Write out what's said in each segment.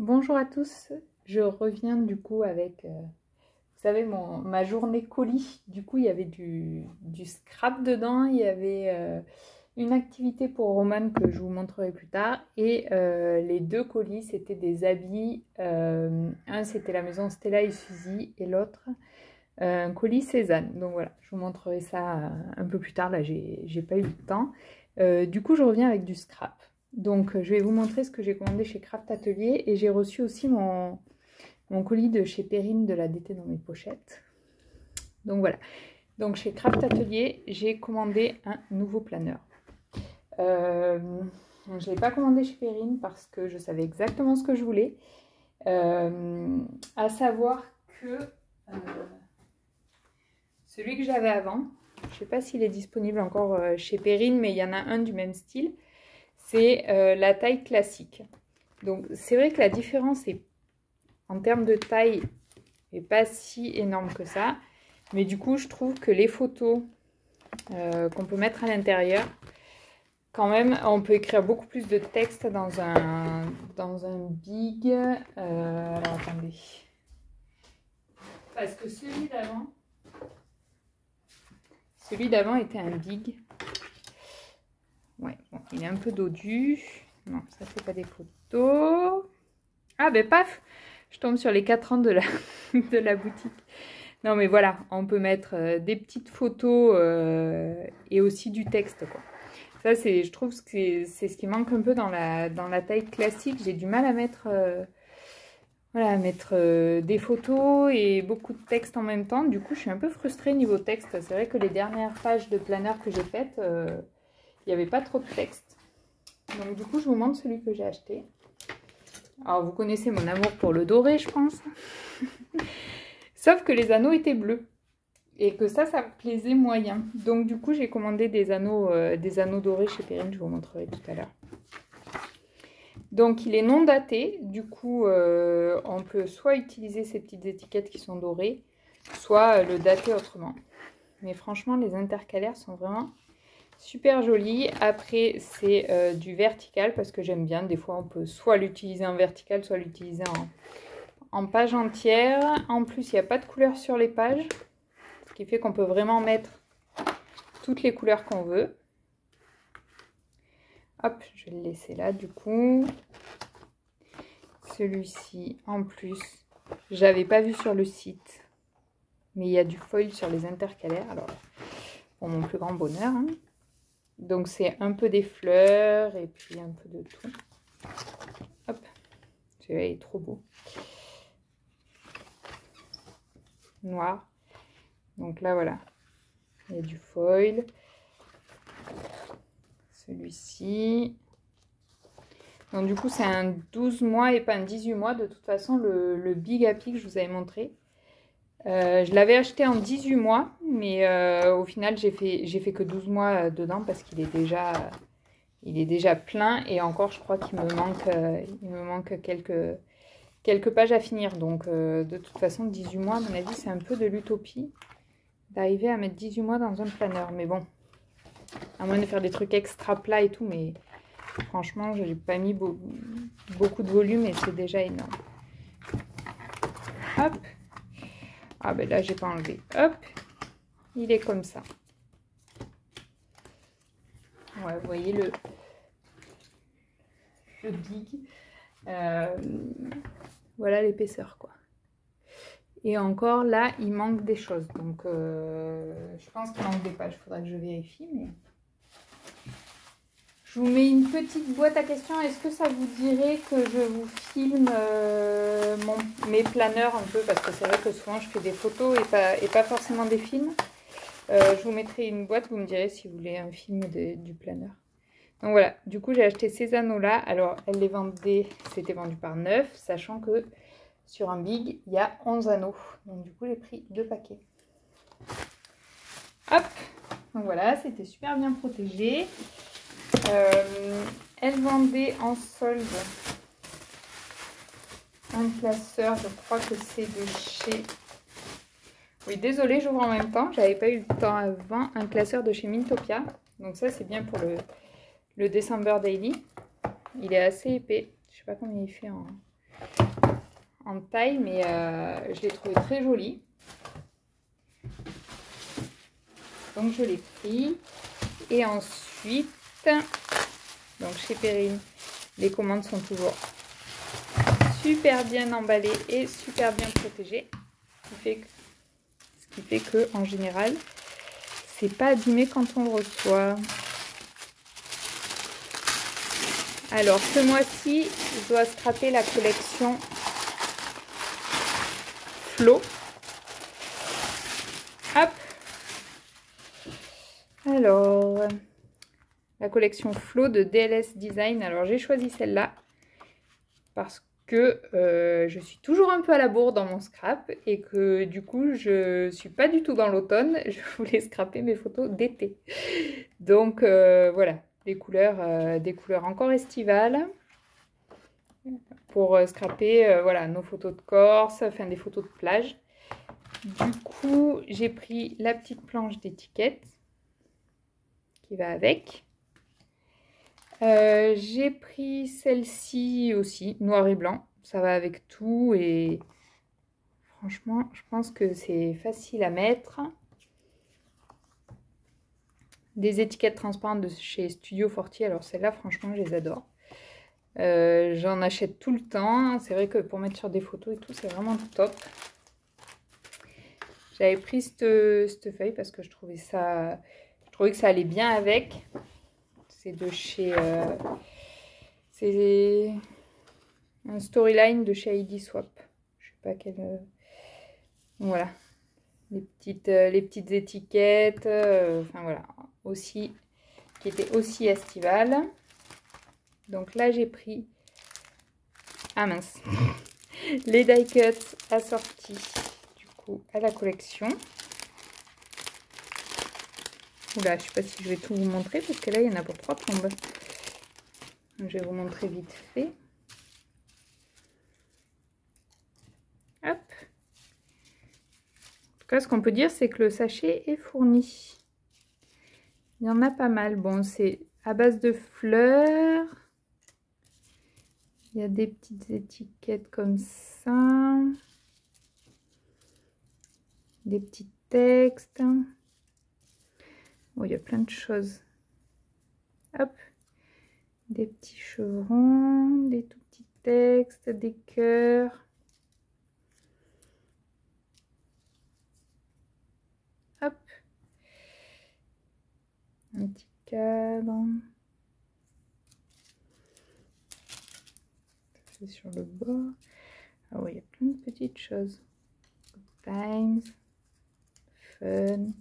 Bonjour à tous, je reviens du coup avec, vous savez, ma journée colis. Du coup, il y avait du scrap dedans, il y avait une activité pour Roman que je vous montrerai plus tard. Et les deux colis, c'était des habits. Un, c'était la maison Stella et Suzy, et l'autre, un colis Cézanne. Donc voilà, je vous montrerai ça un peu plus tard, là, j'ai pas eu le temps. Du coup, je reviens avec du scrap. Donc, je vais vous montrer ce que j'ai commandé chez Craft Atelier. Et j'ai reçu aussi mon colis de chez Perrine de la DT dans mes pochettes. Donc, voilà. Donc, chez Craft Atelier, j'ai commandé un nouveau planeur. Je ne l'ai pas commandé chez Perrine parce que je savais exactement ce que je voulais. À savoir que celui que j'avais avant, je ne sais pas s'il est disponible encore chez Perrine, mais il y en a un du même style. C'est la taille classique. Donc c'est vrai que la différence est, en termes de taille, n'est pas si énorme que ça. Mais du coup, je trouve que les photos qu'on peut mettre à l'intérieur, quand même, on peut écrire beaucoup plus de texte dans un big. Alors attendez. Parce que celui d'avant était un big. Ouais, bon, il est un peu dodu. Non, ça c'est pas des photos. Ah ben paf, je tombe sur les 4 ans de la boutique. Non mais voilà, on peut mettre des petites photos et aussi du texte, quoi. Ça, je trouve que c'est ce qui manque un peu dans la taille classique. J'ai du mal à mettre, voilà, des photos et beaucoup de texte en même temps. Du coup, je suis un peu frustrée niveau texte. C'est vrai que les dernières pages de planeur que j'ai faites, il n'y avait pas trop de texte. Donc du coup, je vous montre celui que j'ai acheté. Alors, vous connaissez mon amour pour le doré, je pense. Sauf que les anneaux étaient bleus. Et que ça me plaisait moyen. Donc du coup, j'ai commandé des anneaux dorés chez Perrine. Je vous montrerai tout à l'heure. Donc, il est non daté. Du coup, on peut soit utiliser ces petites étiquettes qui sont dorées, soit le dater autrement. Mais franchement, les intercalaires sont vraiment super joli. Après, c'est du vertical parce que j'aime bien. Des fois, on peut soit l'utiliser en vertical, soit l'utiliser en page entière. En plus, il n'y a pas de couleur sur les pages. Ce qui fait qu'on peut vraiment mettre toutes les couleurs qu'on veut. Hop, je vais le laisser là du coup. Celui-ci, en plus, j'avais pas vu sur le site. Mais il y a du foil sur les intercalaires. Alors, pour mon plus grand bonheur, hein. Donc c'est un peu des fleurs et puis un peu de tout. Hop, celui-là est trop beau. Noir. Donc là voilà, il y a du foil. Celui-ci. Donc du coup c'est un 12 mois et pas un 18 mois. De toute façon le Big Happy que je vous avais montré. Je l'avais acheté en 18 mois, mais au final, j'ai fait que 12 mois dedans parce qu'il est déjà plein. Et encore, je crois qu'il me manque quelques pages à finir. Donc, de toute façon, 18 mois, à mon avis, c'est un peu de l'utopie d'arriver à mettre 18 mois dans un planeur. Mais bon, à moins de faire des trucs extra plats et tout, mais franchement, je n'ai pas mis beaucoup de volume et c'est déjà énorme. Hop! Ah ben là, j'ai pas enlevé. Hop, il est comme ça. Ouais, vous voyez le big. Voilà l'épaisseur, quoi. Et encore, là, il manque des choses. Donc, je pense qu'il manque des pages. Il faudra que je vérifie, mais... Je vous mets une petite boîte à questions. Est-ce que ça vous dirait que je vous filme mes planeurs un peu? Parce que c'est vrai que souvent je fais des photos et pas forcément des films. Je vous mettrai une boîte, vous me direz si vous voulez un film du planeur. Donc voilà, du coup j'ai acheté ces anneaux-là. Alors elle les vendait, c'était vendu par 9, sachant que sur un big, il y a 11 anneaux. Donc du coup j'ai pris 2 paquets. Hop, donc voilà, c'était super bien protégé. Elle vendait en solde un classeur, je crois que c'est de chez... Oui, désolée, j'ouvre en même temps, j'avais pas eu le temps avant. Un classeur de chez Mintopia. Donc ça, c'est bien pour le December Daily. Il est assez épais. Je sais pas combien il fait en taille, mais je l'ai trouvé très joli. Donc je l'ai pris. Et ensuite, donc chez Perrine, les commandes sont toujours super bien emballées et super bien protégées. Ce qui fait que en général, c'est pas abîmé quand on le reçoit. Alors ce mois-ci, je dois scraper la collection Flo. Hop. Alors, la collection Flo de DLS Design. Alors j'ai choisi celle-là parce que je suis toujours un peu à la bourre dans mon scrap et que du coup je suis pas du tout dans l'automne. Je voulais scraper mes photos d'été. Donc voilà, des couleurs encore estivales pour scraper voilà, nos photos de Corse, enfin des photos de plage. Du coup, j'ai pris la petite planche d'étiquette qui va avec. J'ai pris celle-ci aussi, noir et blanc. Ça va avec tout et franchement, je pense que c'est facile à mettre. Des étiquettes transparentes de chez Studio Forti. Alors celles-là, franchement, je les adore. J'en achète tout le temps. C'est vrai que pour mettre sur des photos et tout, c'est vraiment top. J'avais pris cette feuille parce que je trouvais que ça allait bien avec. C'est de chez... c'est un storyline de chez ID Swap. Je sais pas quelle... voilà. Les petites étiquettes. Enfin voilà. Aussi, qui étaient aussi estivales. Donc là, j'ai pris... Ah mince. Les die cuts assortis du coup à la collection. Oula, je sais pas si je vais tout vous montrer parce que là, il y en a pour 3 plombes. Donc, je vais vous montrer vite fait. Hop. En tout cas, ce qu'on peut dire, c'est que le sachet est fourni. Il y en a pas mal. Bon, c'est à base de fleurs. Il y a des petites étiquettes comme ça. Des petits textes. Oh, il y a plein de choses. Hop. Des petits chevrons, des tout petits textes, des cœurs. Hop. Un petit cadre. C'est sur le bord. Ah oui, il y a plein de petites choses. Good times. Fun.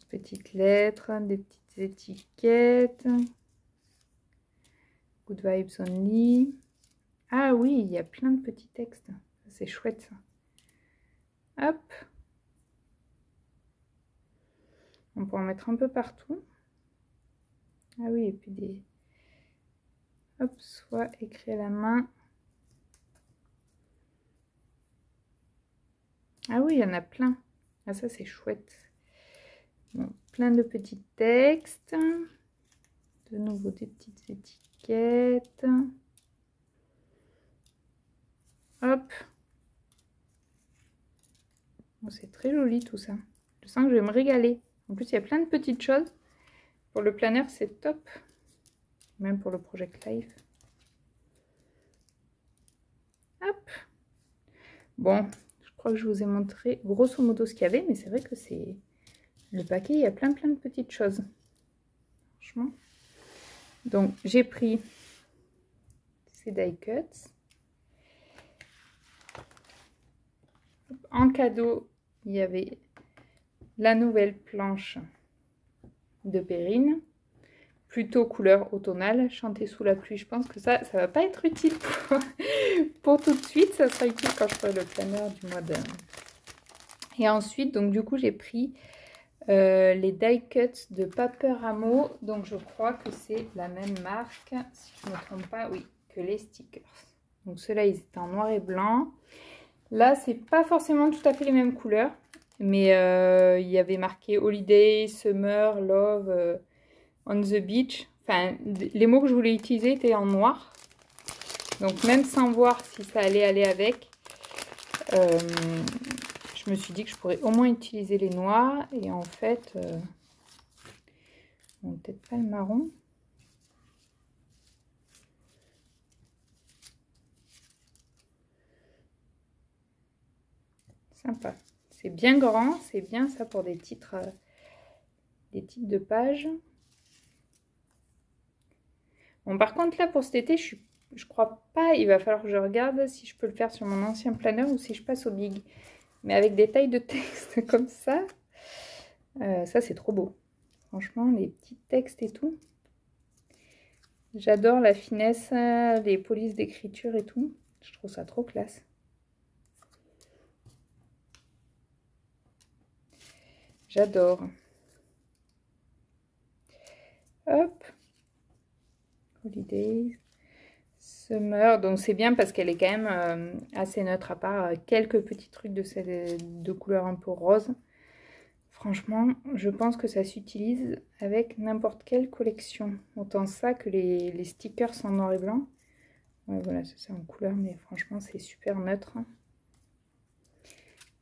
Petites lettres, des petites étiquettes. Good vibes only. Ah oui, il y a plein de petits textes. C'est chouette ça. Hop. On peut en mettre un peu partout. Ah oui, et puis des... Hop, soit écrit à la main. Ah oui, il y en a plein. Ah ça, c'est chouette. Bon, plein de petits textes. De nouveau, des petites étiquettes. Hop. Bon, c'est très joli tout ça. Je sens que je vais me régaler. En plus, il y a plein de petites choses. Pour le planner, c'est top. Même pour le Project Life. Hop. Bon, je crois que je vous ai montré grosso modo ce qu'il y avait. Mais c'est vrai que c'est... Le paquet, il y a plein de petites choses. Franchement. Donc, j'ai pris ces die cuts. En cadeau, il y avait la nouvelle planche de Perrine. Plutôt couleur automnale. Chanter sous la pluie, je pense que ça va pas être utile pour tout de suite. Ça sera utile quand je ferai le planner du mois de... Et ensuite, donc du coup, j'ai pris... les die cuts de Paperamo, donc je crois que c'est la même marque, si je ne me trompe pas, oui, que les stickers. Donc ceux-là, ils étaient en noir et blanc. Là, c'est pas forcément tout à fait les mêmes couleurs, mais il y avait marqué Holiday, Summer, Love, On the Beach. Enfin, les mots que je voulais utiliser étaient en noir. Donc même sans voir si ça allait aller avec, euh, je me suis dit que je pourrais au moins utiliser les noirs. Et en fait, bon, peut-être pas le marron. Sympa. C'est bien grand, c'est bien ça pour des titres de pages. Bon, par contre, là, pour cet été, je crois pas. Il va falloir que je regarde si je peux le faire sur mon ancien planeur ou si je passe au Big. Mais avec des tailles de texte comme ça, ça, c'est trop beau. Franchement, les petits textes et tout. J'adore la finesse, les polices d'écriture et tout. Je trouve ça trop classe. J'adore. Hop. Holidays. Summer. Donc c'est bien parce qu'elle est quand même assez neutre, à part quelques petits trucs de couleur un peu rose. Franchement, je pense que ça s'utilise avec n'importe quelle collection. Autant ça que les stickers en noir et blanc. Ouais, voilà, c'est en couleur, mais franchement, c'est super neutre.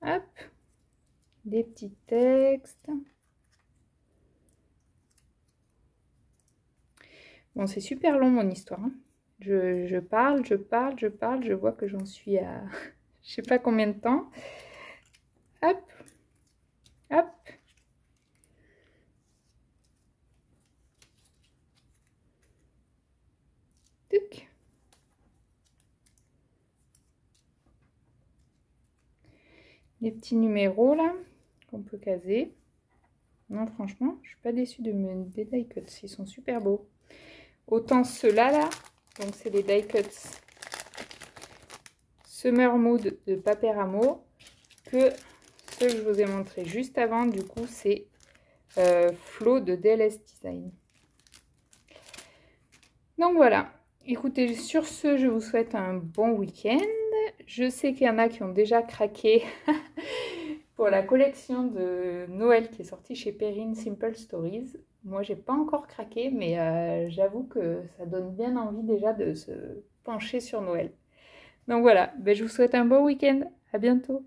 Hop. Des petits textes. Bon, c'est super long mon histoire. Hein. Je parle, je vois que j'en suis à je sais pas combien de temps. Hop, hop. Tuc. Les petits numéros là qu'on peut caser. Non, franchement, je suis pas déçue de mes die cuts, ils sont super beaux. Autant ceux-là là, donc c'est les die cuts Summer Mood de Paperamo, que ceux que je vous ai montré juste avant, du coup c'est Flow de DLS Design. Donc voilà, écoutez, sur ce, je vous souhaite un bon week-end. Je sais qu'il y en a qui ont déjà craqué pour la collection de Noël qui est sortie chez Perrine Simple Stories. Moi, j'ai pas encore craqué, mais j'avoue que ça donne bien envie déjà de se pencher sur Noël. Donc voilà, ben, je vous souhaite un bon week-end. À bientôt.